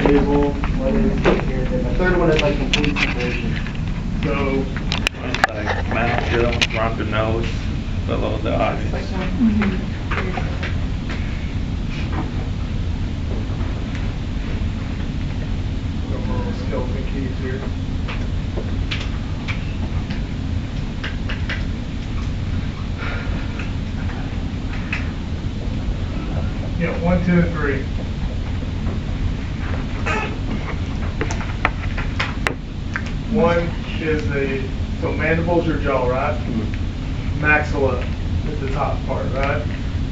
stable, what is here, then the third one is like complete separation. So, It's like mouth, around the nose, below the eyes. some little skeleton keys here. Yeah, 1, 2, and 3. One is so mandible's your jaw, right? Maxilla is the top part, right?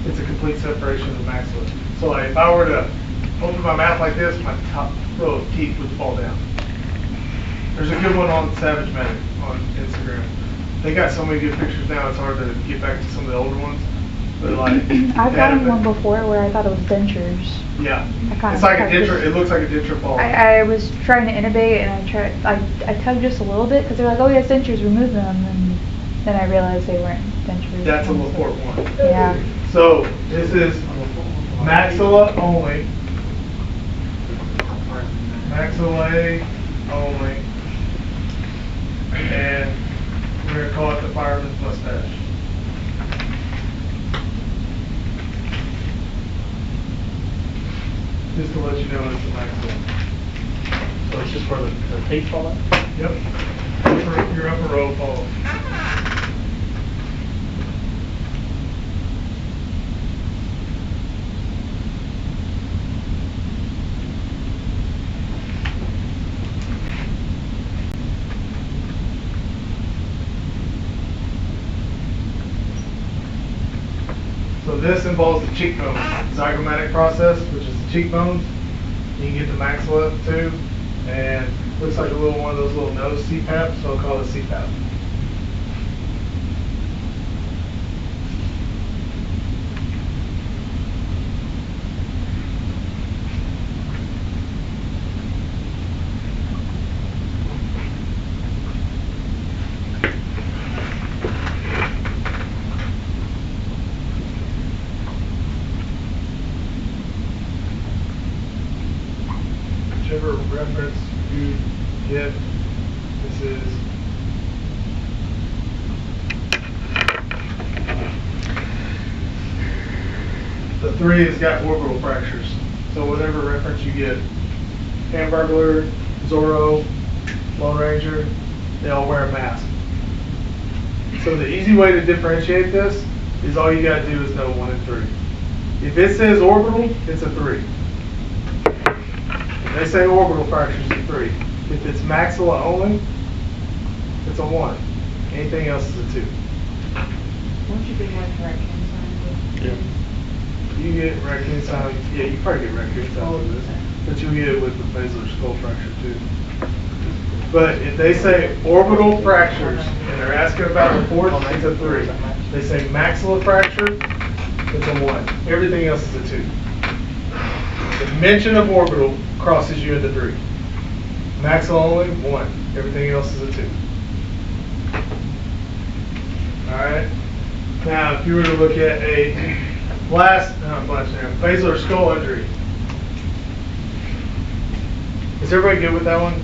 It's a complete separation of the maxilla. So like if I were to open my mouth like this, my top row of teeth would fall down. There's a good one on Savage Medic on Instagram. They got so many good pictures now, it's hard to get back to some of the older ones. But like, I've gotten one before where I thought it was dentures. yeah, I it's like a denture. It looks like a denture fall. I was trying to innovate and I tugged just a little bit because they're like, oh yes, dentures, remove them, and then I realized they weren't dentures. That's a Laporte one. Yeah. So this is maxilla only. Maxillae only. And we're going to call it the fireman's mustache. Just to let you know it's a maxilla. So it's just where the teeth fall out? Yep. Your upper row falls. So this involves the cheekbone zygomatic process, which is the cheekbones. You can get the maxilla too, and looks like a little one of those little nose CPAP, so I'll call it a CPAP. Whichever reference you get, this is the 3 has got orbital fractures. So whatever reference you get, Hamburglar, Zorro, Lone Ranger, they all wear a mask. So the easy way to differentiate this is all you got to do is know 1 and 3. If it says orbital, it's a 3. They say orbital fractures is a 3. If it's maxilla only, it's a 1. Anything else is a 2. Don't you get one correction sign? Yeah. You get raccoon sign, yeah, you probably get raccoon sign with this, but you'll get it with the basilar skull fracture too. But if they say orbital fractures and they're asking about reports, it's a 3. They say maxilla fracture, it's a 1. Everything else is a 2. The mention of orbital crosses you into 3. Maxilla only, 1. Everything else is a 2. Alright? Now, if you were to look at a basilar skull injury. Is everybody good with that one?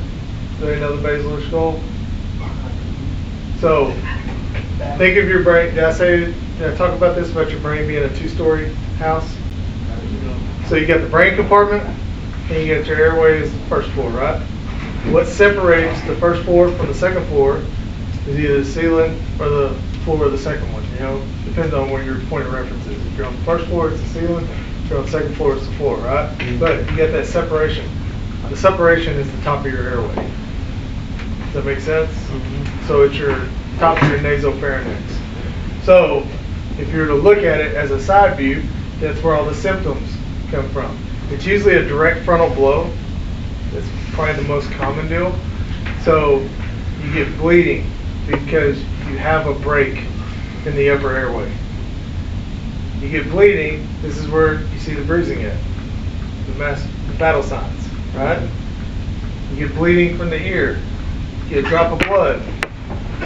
Do they know the basilar skull? So, think of your brain. Did I talk about this, about your brain being a 2-story house? So you got the brain compartment, and you got your airway as the first floor, right? What separates the first floor from the second floor is either the ceiling or the floor of the second one. You know, depends on where your point of reference is. If you're on the first floor, it's the ceiling. If you're on the second floor, it's the floor, right? But you got that separation. The separation is the top of your airway. Does that make sense? So it's your top of your nasopharynx. So if you were to look at it as a side view, that's where all the symptoms come from. It's usually a direct frontal blow. That's probably the most common deal. So you get bleeding because you have a break in the upper airway. You get bleeding, this is where you see the bruising at, the battle signs, right? You get bleeding from the ear. You get a drop of blood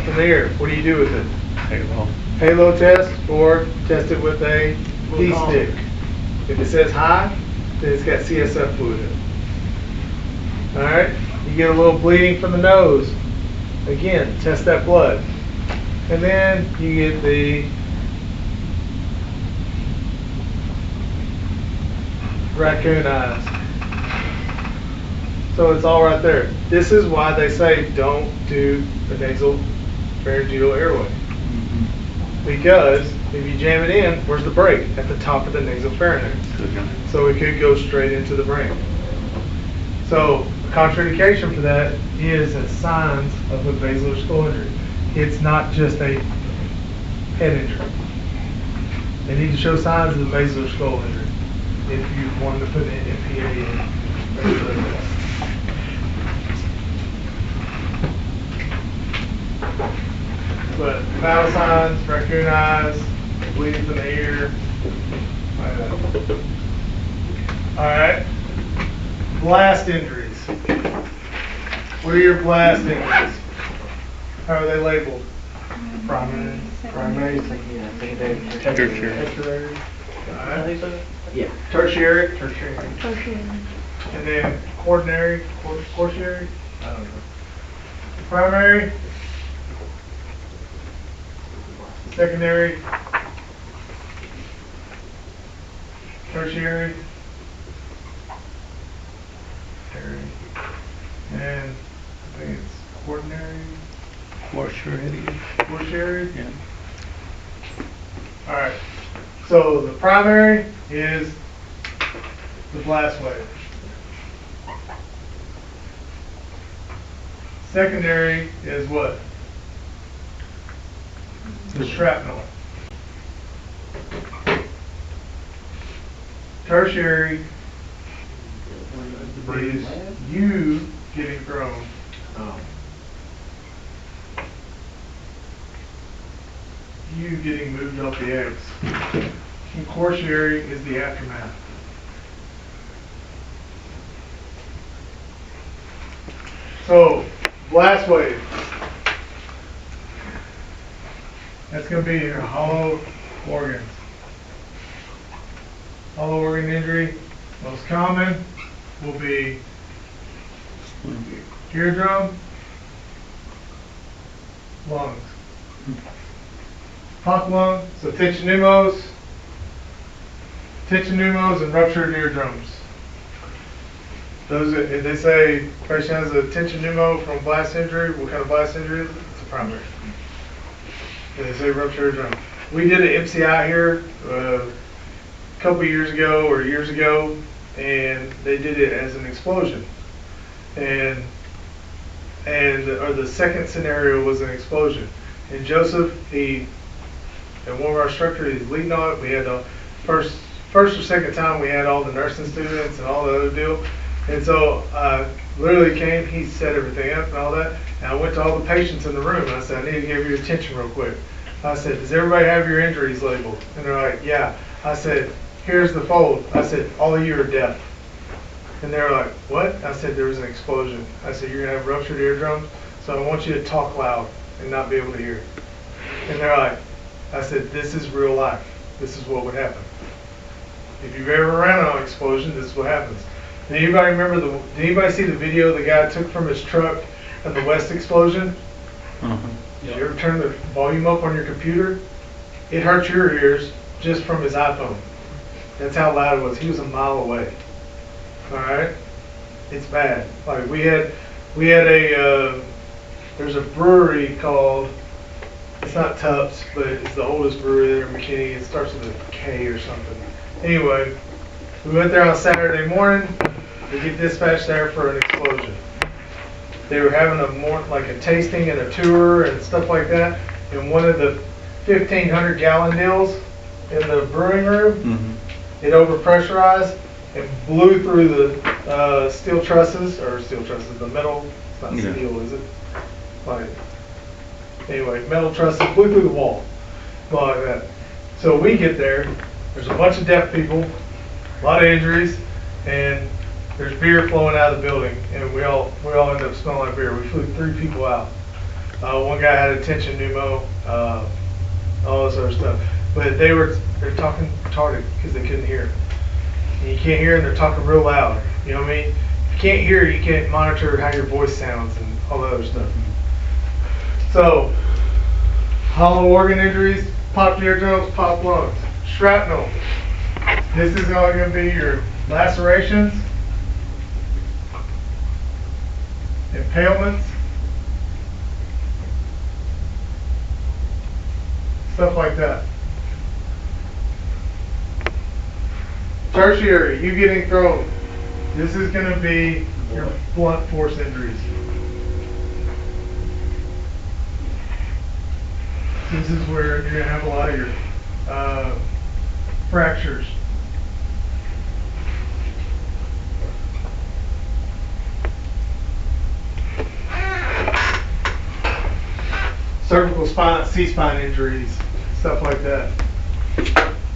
from the ear. What do you do with it? Halo. Halo test, or test it with a D-stick. If it says high, then it's got CSF fluid in it. Alright, you get a little bleeding from the nose. Again, test that blood. And then you get the raccoon eyes. So it's all right there. This is why they say don't do the nasal pharyngeal airway. Because if you jam it in, where's the break? At the top of the nasal pharynx. So it could go straight into the brain. So contraindication for that is as signs of a basilar skull injury. It's not just a head injury. They need to show signs of a basilar skull injury if you want to put an MPA in. But vital signs, raccoon eyes, bleeding from the ear. Alright. Blast injuries. What are your blast injuries? How are they labeled? Primary, secondary, tertiary. Alright. Yeah. Tertiary. And then quaternary, quaternary? I don't know. Primary. Secondary. Tertiary. And I think it's quaternary. Tertiary. Yeah. Alright, so the primary is the blast wave. Secondary is what? The shrapnel. Tertiary is you getting thrown. You getting moved off the eggs. And quaternary is the aftermath. So, blast wave. That's going to be your hollow organs. Hollow organ injury, most common, will be eardrum, lungs. Pop lung, so tension pneumos and ruptured eardrums. Those are, if they say patient has a tension pneumo from blast injury, what kind of blast injury is it? It's a primary. If they say ruptured eardrum. We did an MCI here a couple years ago or years ago, and they did it as an explosion. Or the second scenario was an explosion. And Joseph, and one of our instructors, he's leading on it. We had the first or second time we had all the nursing students and all the other deal. And so literally came, he set everything up and all that. And I went to all the patients in the room and I said, I need to give you attention real quick. I said, does everybody have your injuries labeled? And they're like, yeah. I said, here's the fold. I said, all of you are deaf. And they're like, what? I said, there was an explosion. I said, you're gonna have ruptured eardrums, so I want you to talk loud and not be able to hear. And they're like, I said, this is real life. This is what would happen. If you've ever ran an explosion, this is what happens. Did anybody remember did anybody see the video the guy took from his truck at the West explosion? Did you ever turn the volume up on your computer? It hurts your ears just from his iPhone. That's how loud it was. He was a mile away. Alright? It's bad. Like we had there's a brewery called, it's not Tubbs, but it's the oldest brewery there in McKinney. It starts with a K or something. Anyway, we went there on Saturday morning to get dispatched there for an explosion. They were having a tasting and a tour and stuff like that. And one of the 1,500 gallon deals in the brewing room, it overpressurized and blew through the steel trusses, the metal, it's not steel, is it? Like, anyway, metal trusses blew through the wall, like that. So we get there, there's a bunch of deaf people, a lot of injuries, and there's beer flowing out of the building, and we all end up smelling like beer. We flew 3 people out. One guy had a tension pneumo, all this other stuff. But they're talking retarded because they couldn't hear. And you can't hear them, they're talking real loud. You know what I mean? If you can't hear, you can't monitor how your voice sounds and all that other stuff. So, hollow organ injuries, popped eardrums, popped lungs. Shrapnel. This is all going to be your lacerations, impalements, stuff like that. Tertiary, you getting thrown. This is going to be your blunt force injuries. This is where you're going to have a lot of your fractures. Cervical spine, C-spine injuries, stuff like that.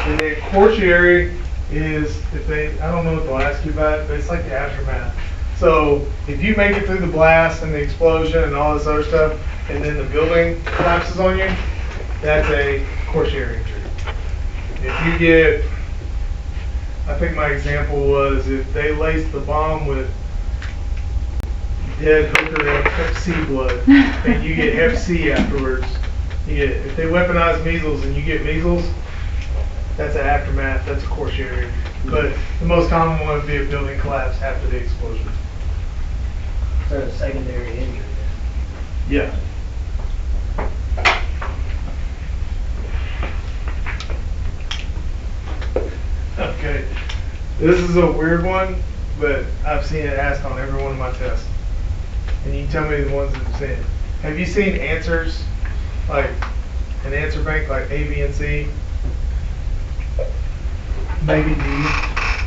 And then quaternary is, I don't know what they'll ask you about it, but it's like the aftermath. So if you make it through the blast and the explosion and all this other stuff, and then the building collapses on you, that's a quaternary injury. If you get, I think my example was if they laced the bomb with dead hooker Hep C blood, and you get Hep C afterwards, if they weaponize measles and you get measles, that's an aftermath, that's a quaternary. But the most common one would be a building collapse after the explosion. So a secondary injury. Yeah. Okay. This is a weird one, but I've seen it asked on every one of my tests. And you can tell me the ones that have seen it. Have you seen answers, like an answer bank like A, B, and C? Maybe D,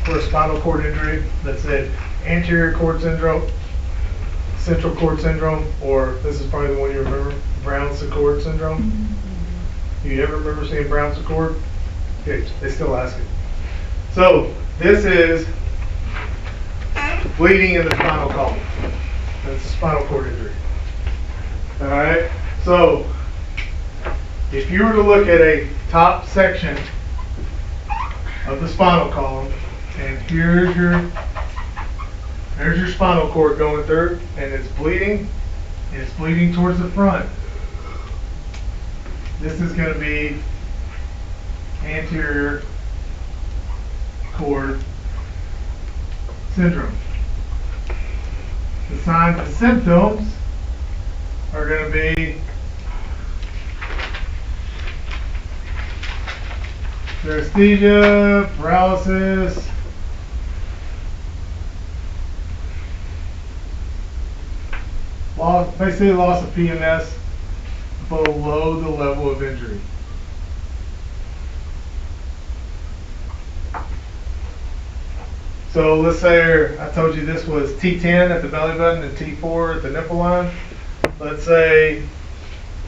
for a spinal cord injury that said anterior cord syndrome, central cord syndrome, or this is probably the one you remember, Brown-Sequard syndrome. Do you ever remember seeing Brown-Sequard? Okay, they still ask it. So this is bleeding in the spinal column. That's a spinal cord injury. All right. So if you were to look at a top section of the spinal column, and there's your spinal cord going through, and it's bleeding towards the front. This is going to be anterior cord syndrome. The signs and symptoms are going to be paresthesia, paralysis, basically loss of PMS below the level of injury. So let's say I told you this was T10 at the belly button and T4 at the nipple line. Let's say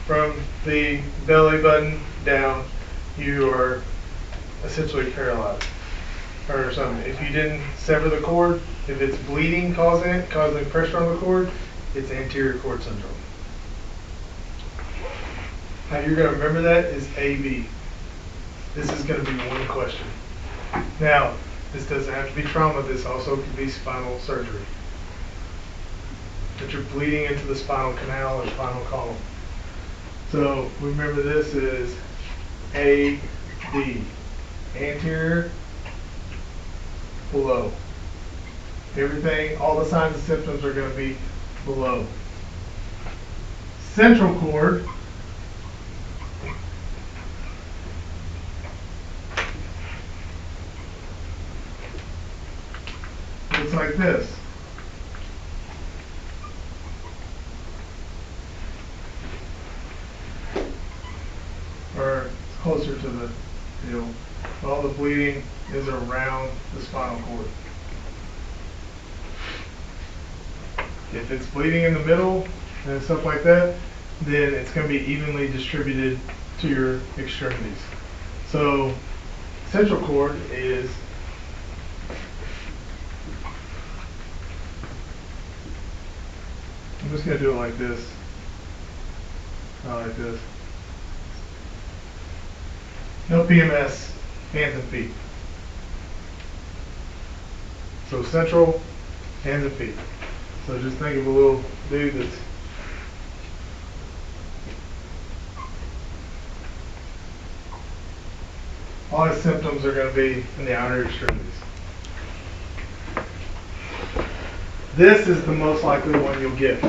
from the belly button down, you are essentially paralyzed or something. If you didn't sever the cord, if it's bleeding causing pressure on the cord, it's anterior cord syndrome. How you're going to remember that is AB. This is going to be one question. Now, this doesn't have to be trauma. This also could be spinal surgery. That you're bleeding into the spinal canal or spinal column. So remember, this is AD. Anterior, below. Everything, all the signs and symptoms are going to be below. Central cord looks like this. Or it's closer to the deal. All the bleeding is around the spinal cord. If it's bleeding in the middle and stuff like that, then it's going to be evenly distributed to your extremities. So central cord is I'm just going to do it like this. Not like this. No PMS, hands and feet. So central, hands and feet. So just think of a little dude that's all his symptoms are going to be in the outer extremities. This is the most likely one you'll get.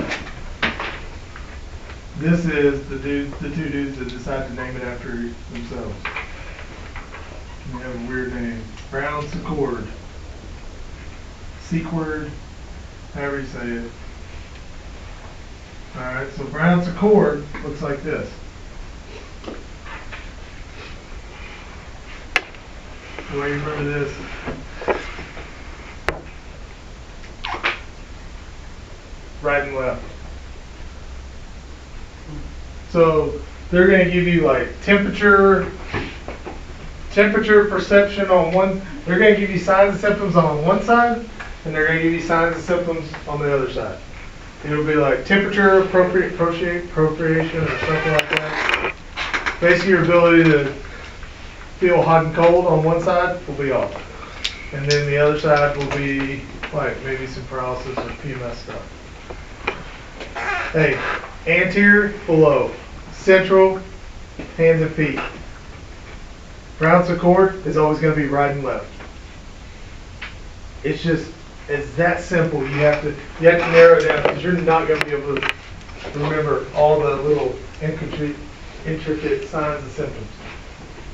This is the two dudes that decide to name it after themselves. They have a weird name. Brown Secord. Sequard, however you say it. Alright, so Brown Secord looks like this. The way you remember this. Right and left. So they're going to give you like temperature perception on one. They're going to give you signs and symptoms on one side, and they're going to give you signs and symptoms on the other side. It'll be like temperature appropriation or something like that. Basically, your ability to feel hot and cold on one side will be off, and then the other side will be like maybe some paralysis or PMS stuff. Hey, anterior, below, central, hands and feet. Brown Secord is always going to be right and left. It's that simple. You have to narrow it down because you're not going to be able to remember all the little intricate signs and symptoms.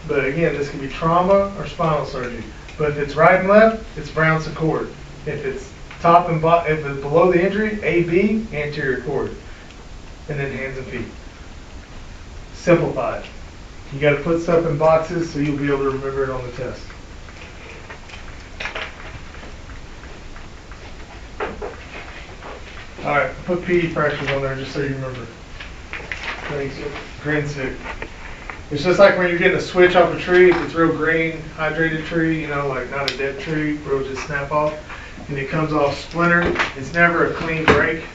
But again, this can be trauma or spinal surgery. But if it's right and left, it's Brown Secord. If it's top and bottom, if it's below the injury, AB, anterior cord, and then hands and feet. Simplified. You got to put stuff in boxes so you'll be able to remember it on the test. All right, put PE fractures on there just so you remember. Green stick. It's just like when you're getting a switch off a tree. If it's real green, hydrated tree, you know, like not a dead tree, where it'll just snap off, and it comes off splintered. It's never a clean break.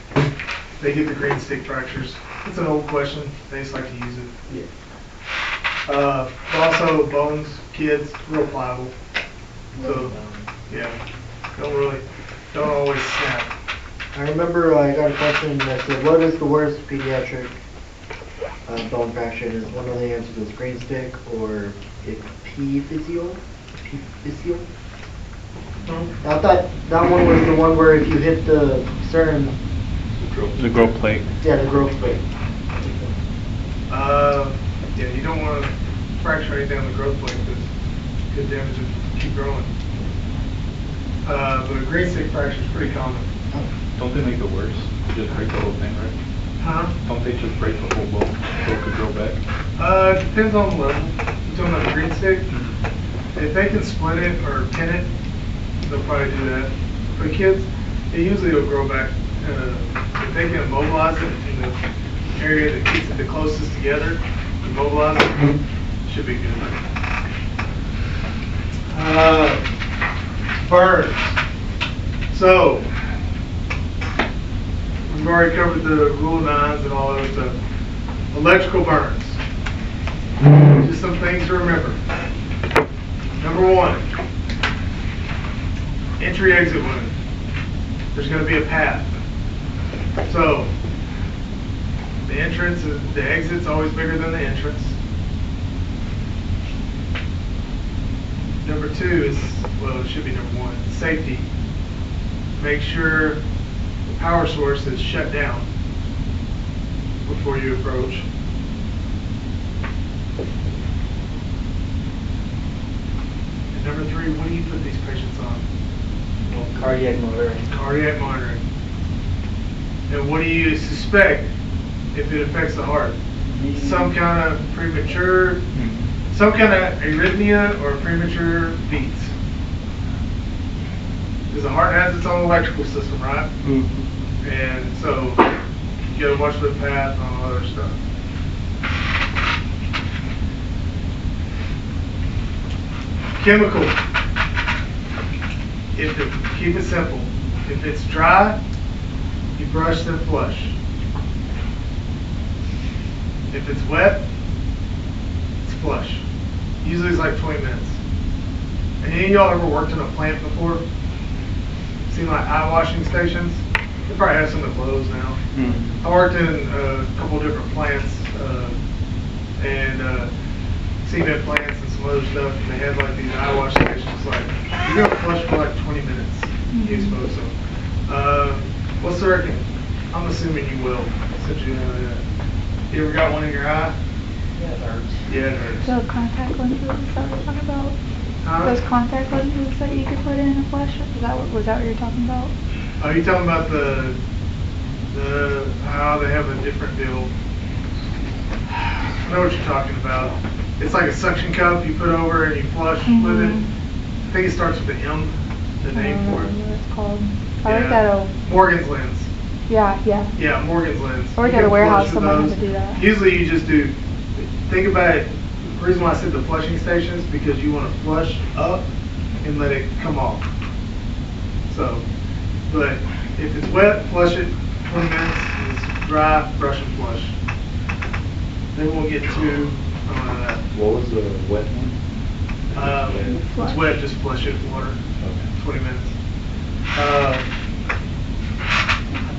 They get the green stick fractures. It's an old question. They just like to use it. Yeah. Also, bones, kids, real pliable. So, yeah, don't always snap. I remember I got a question that said, what is the worst pediatric bone fracture? Is one of the answers was green stick or epiphyseal? I thought that one was the one where if you hit the certain... The growth plate. Yeah, the growth plate. Yeah, you don't want to fracture anything on the growth plate because it could damage it, keep growing. But a green stick fracture is pretty common. Don't they make it worse? They just break the whole thing, right? Huh? Don't they just break the whole bone so it could grow back? It depends on the level. You're talking about the green stick? If they can split it or pin it, they'll probably do that. For kids, it'll grow back. If they can immobilize it in the area that keeps it the closest together, immobilize it, should be good. Burns. So, we've already covered the rule of nines and all that stuff. Electrical burns. Just some things to remember. Number one, entry-exit wound. There's going to be a path. So, the exit's always bigger than the entrance. Number two is, well, it should be number one, safety. Make sure the power source is shut down before you approach. And number three, what do you put these patients on? Cardiac monitoring. Cardiac monitoring. And what do you suspect if it affects the heart? Some kind of premature, some kind of arrhythmia or premature beats. Because the heart has its own electrical system, right? Mm-hmm. And so you gotta watch the path and all other stuff. Chemical. Keep it simple. If it's dry, you brush then flush. If it's wet, it's flush. Usually it's like 20 minutes. And any of y'all ever worked in a plant before? seen like eye washing stations. They probably have some at Lowe's now. I worked in a couple different plants, and cement plants and some other stuff, and they had like these eye wash stations, like, you're gonna flush for like 20 minutes, you suppose so. What's the reckon? I'm assuming you will, since you know that. You ever got one in your eye? Yeah, it hurts. Yeah, it hurts. So contact lenses, is that what you're talking about? Huh? Those contact lenses that you could put in a flash, was that what you're talking about? Are you talking about the how they have a different deal? I know what you're talking about. It's like a suction cup you put over and you flush with it. I think it starts with an M, the name for it. What it's called. I worked Yeah. at a, Morgan's Lens. yeah. Yeah, Morgan's Lens. I worked You at a can warehouse, flush with someone had those. to do that. Usually you just do, think about it, the reason why I said the flushing stations, because you want to flush up and let it come off. So, but if it's wet, flush it 20 minutes. If it's dry, brush and flush. Then we'll get to that. What was the wet one? If it's wet, just flush it with water. 20 minutes. I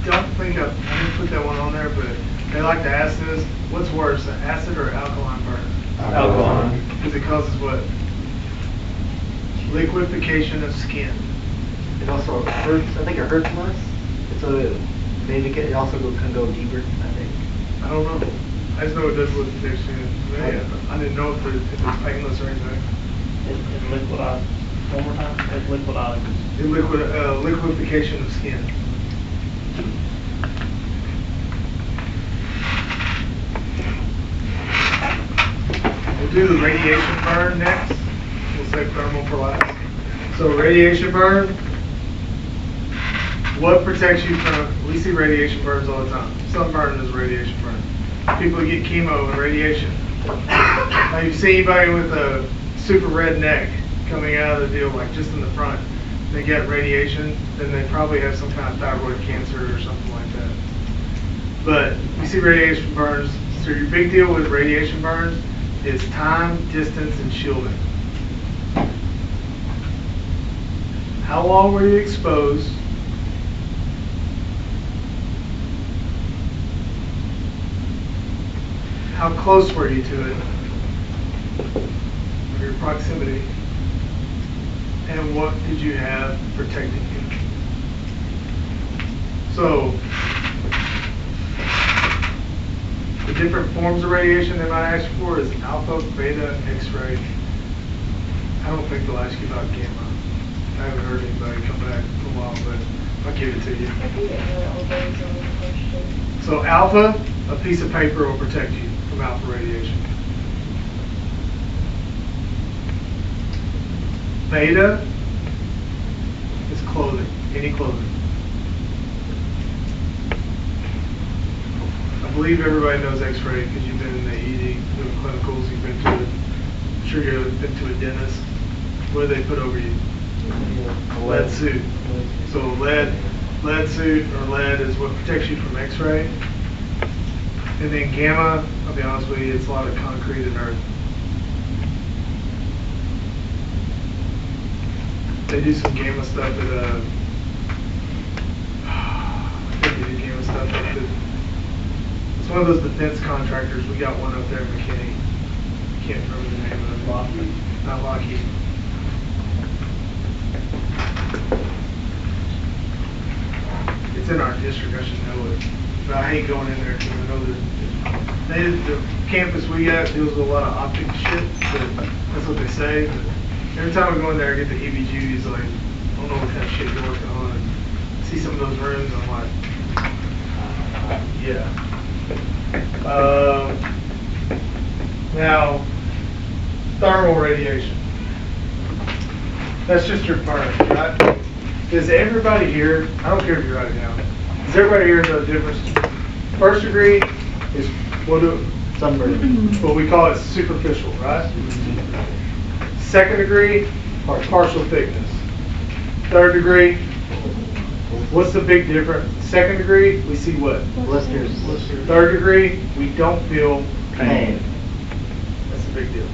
don't think I didn't put that one on there, but they like to ask this, what's worse, an acid or alkaline burn? Alkaline. Because it causes what? Liquefaction of skin. It also hurts, I think it hurts less. So maybe it also can go deeper, I think. I don't know. I just know it does liquefaction. I didn't know if it's painless or anything. It liquidized, one more time, it liquidized. Liquefaction of skin. We'll do the radiation burn next. We'll save thermal for last. So radiation burn, what protects you from, we see radiation burns all the time. Sunburn is a radiation burn. People get chemo and radiation. Now you see anybody with a super red neck coming out of the deal, like just in the front, they get radiation, then they probably have some kind of thyroid cancer or something like that. But you see radiation burns, so your big deal with radiation burns is time, distance, and shielding. How long were you exposed? How close were you to it? Your proximity. And what did you have protecting you? So, the different forms of radiation they might ask you for is alpha, beta, X-ray. I don't think they'll ask you about gamma. I haven't heard anybody come back in a while, but I'll give it to you. I think it really all goes on the question. So alpha, a piece of paper will protect you from alpha radiation. Beta is clothing, any clothing. I believe everybody knows X-ray because you've been in the ED doing clinicals, you've been to, I'm sure you've been to a dentist. What do they put over you? Lead suit. So lead suit or lead is what protects you from X-ray. And then gamma, I'll be honest with you, it's a lot of concrete and earth. They do some gamma stuff at I think they do gamma stuff at it's one of those defense contractors. We got one up there in McKinney. Can't remember the name of it. Lockheed. Not Lockheed. It's in our district, I should know it. But I hate going in there because I know that the campus we got deals with a lot of optic shit, but that's what they say. But every time I go in there, I get the heebie-jeebies, like, I don't know what kind of shit you're working on. And see some of those rooms, and I'm like, yeah. Now, thermal radiation. That's just your burn, right? Does everybody here, I don't care if you write it down, does everybody here know the difference? First degree is Sunburn. what we call it superficial, right? Second degree, partial thickness. Third degree, what's the big difference? Second degree, we see what? Blisters. Third degree, we don't feel Pain. That's a big deal.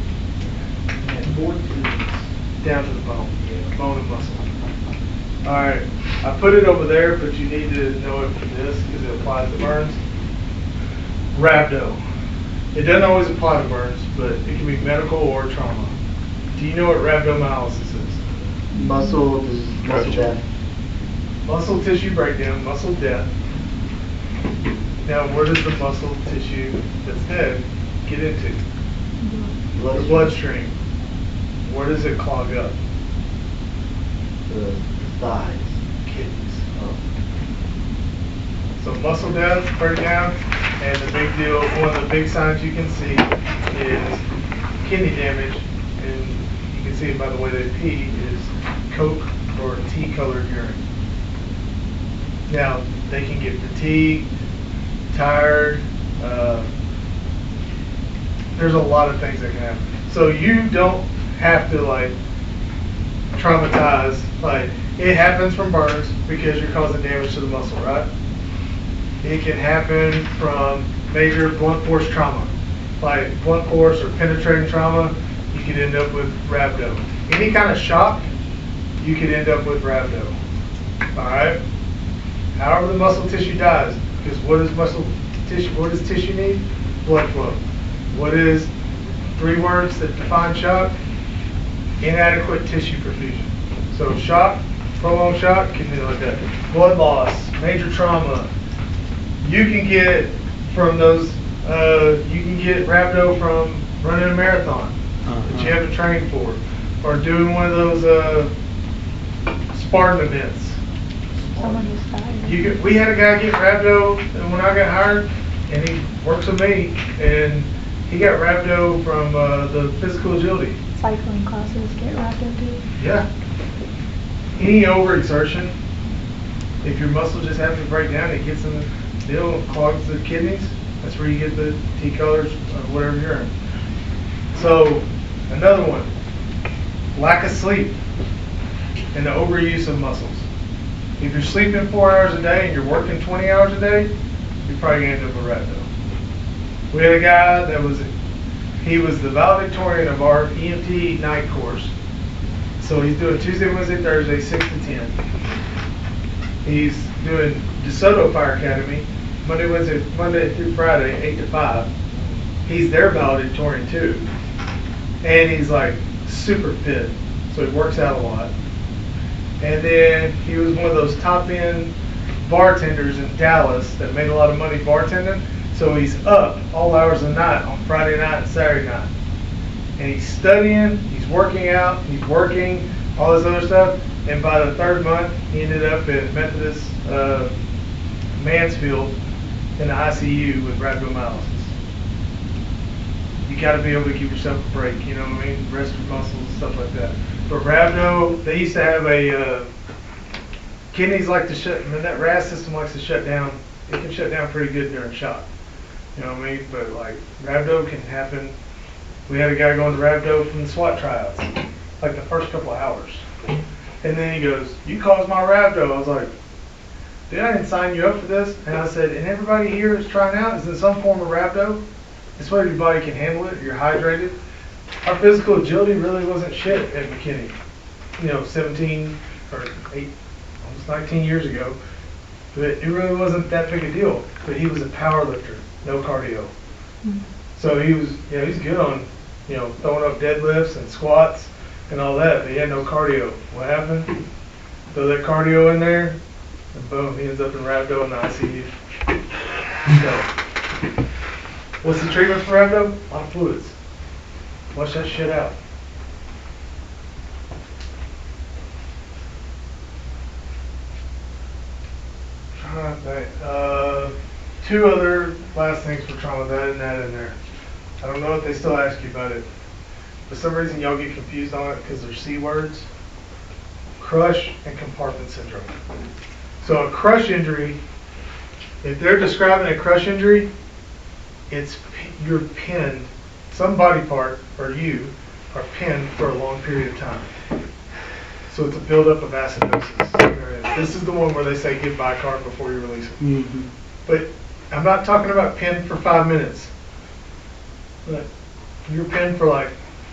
Down to the bone and muscle. Alright, I put it over there, but you need to know it for this because it applies to burns. Rhabdo. It doesn't always apply to burns, but it can be medical or trauma. Do you know what rhabdomyolysis is? Muscle Gotcha. death. Muscle tissue breakdown, muscle death. Now, where does the muscle tissue that's dead get into? The bloodstream. Where does it clog up? The thighs. Kidneys. Oh. So muscle death, breakdown, and the big deal, one of the big signs you can see is kidney damage, and you can see it by the way they pee, is Coke or tea-colored urine. Now, they can get fatigued, tired, there's a lot of things that can happen. So you don't have to like traumatize, like it happens from burns because you're causing damage to the muscle, right? It can happen from major blunt force trauma, like blunt force or penetrating trauma. You could end up with rhabdo. Any kind of shock, you could end up with rhabdo. All right. However, the muscle tissue dies, because what does muscle tissue? What does tissue need? Blood flow. What is 3 words that define shock? Inadequate tissue perfusion. So shock, prolonged shock, can be like that. Blood loss, major trauma. You can get from those. You can get rhabdo from running a marathon that you haven't trained for, or doing one of those Spartan events. Someone just died. We had a guy get rhabdo when I got hired, and he works with me, and he got rhabdo from the physical agility. Cycling classes get wrapped into. Yeah. Any overexertion, if your muscle just happens to break down, it gets in the deal, clogs the kidneys. That's where you get the T-colors or whatever you're in. So, another one, lack of sleep and the overuse of muscles. If you're sleeping 4 hours a day and you're working 20 hours a day, you're probably going to end up with rhabdo. We had a guy he was the valedictorian of our EMT night course. So he's doing Tuesday, Wednesday, Thursday, 6 to 10. He's doing DeSoto Fire Academy, Monday through Friday, 8 to 5. He's their valedictorian too. And he's like super fit, so he works out a lot. And then he was one of those top end bartenders in Dallas that made a lot of money bartending. So he's up all hours of the night on Friday night and Saturday night. And he's studying, he's working out, he's working, all this other stuff. And by the 3rd month, he ended up at Methodist Mansfield in the ICU with rhabdomyolysis. You got to be able to give yourself a break, you know what I mean? Rest your muscles, stuff like that. But rhabdo, they used to have kidneys like to shut, that RAS system likes to shut down. It can shut down pretty good during shock. You know what I mean? But like rhabdo can happen. We had a guy going to rhabdo from the SWAT tryouts, like the first couple of hours. And then he goes, "You caused my rhabdo." I was like, "Dude, I didn't sign you up for this." And I said, "And everybody here is trying out is in some form of rhabdo. This way your body can handle it. You're hydrated." Our physical agility really wasn't shit at McKinney. 17 or 8, almost 19 years ago. But it really wasn't that big a deal. But he was a power lifter, no cardio. So he's good on, throwing up deadlifts and squats and all that, but he had no cardio. What happened? Throw that cardio in there, and boom, he ends up in rhabdo in the ICU. So, what's the treatment for rhabdo? A lot of fluids. Flush that shit out. Trying to think. 2 other last things for trauma that I didn't add in there. I don't know if they still ask you about it. For some reason, y'all get confused on it because they're C words. Crush and compartment syndrome. So a crush injury, if they're describing a crush injury, it's you're pinned, some body part or you are pinned for a long period of time. So it's a buildup of acidosis. This is the one where they say give bicarb before you release it. Mm-hmm. But I'm not talking about pinned for 5 minutes. But you're pinned for like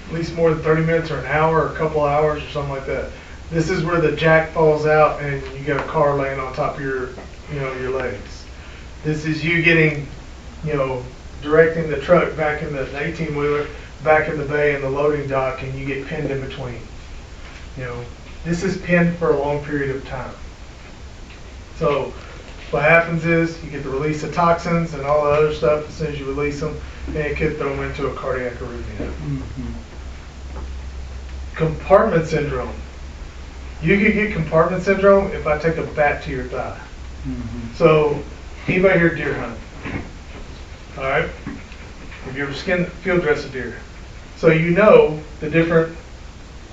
at least more than 30 minutes or an hour or a couple hours or something like that. This is where the jack falls out and you got a car laying on top of your, your legs. This is you getting, directing the truck back in the 18-wheeler, back in the bay in the loading dock, and you get pinned in between. This is pinned for a long period of time. So what happens is you get the release of toxins and all the other stuff as soon as you release them, and it could throw them into a cardiac arrhythmia. Compartment syndrome. You could get compartment syndrome if I take a bat to your thigh. So, anybody here deer hunt? All right. Have you ever field dressed a deer? So you know the different,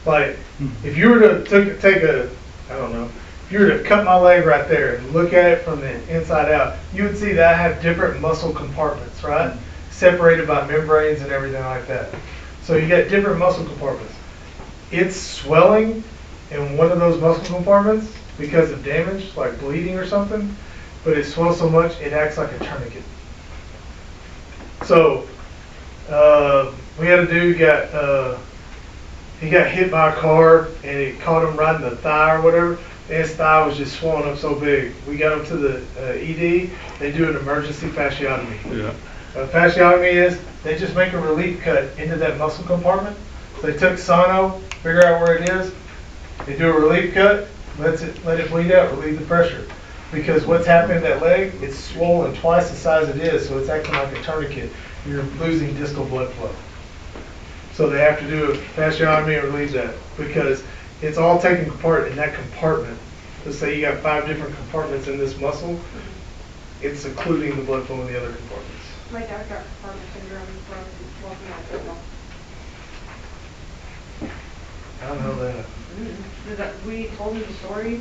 like, if you were to take a, I don't know, if you were to cut my leg right there and look at it from the inside out, you would see that I have different muscle compartments, right? Separated by membranes and everything like that. So you got different muscle compartments. It's swelling in one of those muscle compartments because of damage, like bleeding or something, but it swells so much it acts like a tourniquet. So we had a dude he got hit by a car and it caught him right in the thigh or whatever, and his thigh was just swollen up so big. We got him to the ED. They do an emergency fasciotomy. Yeah. Fasciotomy is they just make a relief cut into that muscle compartment. So they took sono, figure out where it is. They do a relief cut, let it bleed out, relieve the pressure. Because what's happening to that leg, it's swollen twice the size it is, so it's acting like a tourniquet. You're losing distal blood flow. So they have to do a fasciotomy and relieve that because it's all taken apart in that compartment. Let's say you got 5 different compartments in this muscle, it's occluding the blood flow in the other compartments. My dad got compartment syndrome from walking out the treadmill. I don't know that. We told him the story,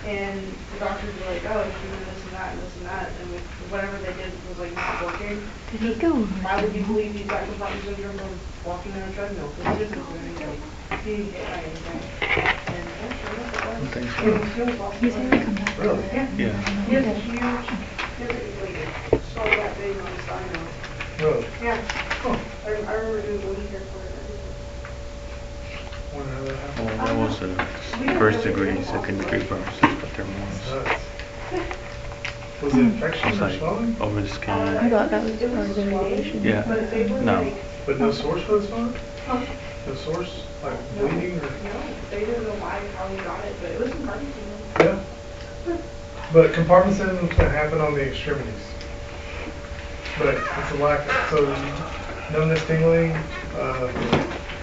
and the doctors were like, "Oh, he's doing this and that and this and that," and whatever they did was like not working. Did he go? Why would you believe he's got compartment syndrome from walking on a treadmill? Because he didn't do anything. He didn't get by anything. And yeah, sure enough, it was. Okay. And he still was walking He's on gonna it. come back. Really? Yeah. Yeah. He has a huge, like, skull that big on his thigh now. Really? Yeah. Huh. I remember doing a week here for it. Wonder how that happened. Well, that was a first degree, second degree burns, but there was. Nuts. Was it infection It's or like swelling? over the skin. I thought that was part of the radiation. Yeah. But they were No. like, But no source for the swelling? huh? No source? Like No, bleeding or? no, they didn't know how he got it, but it was compartment syndrome. Yeah. But compartment syndrome can happen on the extremities. But it's a lack of, so numbness, tingling,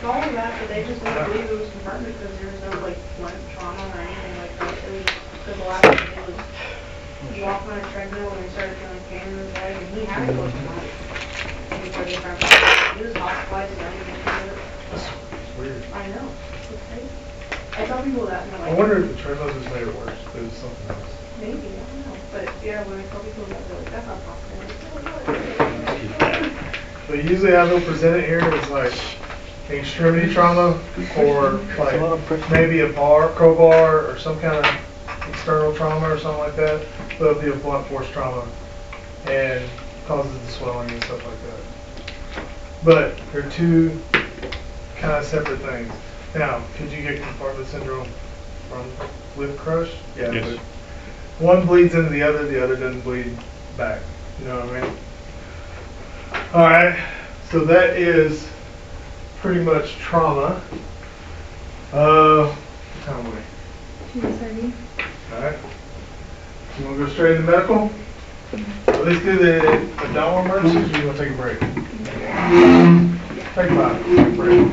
Not only that, but they just didn't believe it was compartment because there was no like blunt trauma or anything like that. It was because the last thing they did was he walked on a treadmill and he started feeling pain in his leg and he had to go to the hospital before they found out. He was hospitalized and everything. it's weird. I know. It's crazy. I tell people that and they're I like, wonder if the treadmill just made it worse, but it was something else. maybe, I don't know. But yeah, when I tell people that, they're like, that's not possible. But usually how they'll present it here is like extremity trauma or like maybe a crowbar or some kind of external trauma or something like that. But it'll be a blunt force trauma and causes the swelling and stuff like that. But they're two kind of separate things. Now, could you get compartment syndrome from lip crush? Yeah. Yes. But one bleeds into the other doesn't bleed back. You know what I mean? Alright, so that is pretty much trauma. What time are we? 2:30. Alright. You want to go straight into medical? At least do the abdominal emergencies, or you want to take a break? Take 5. Take a break.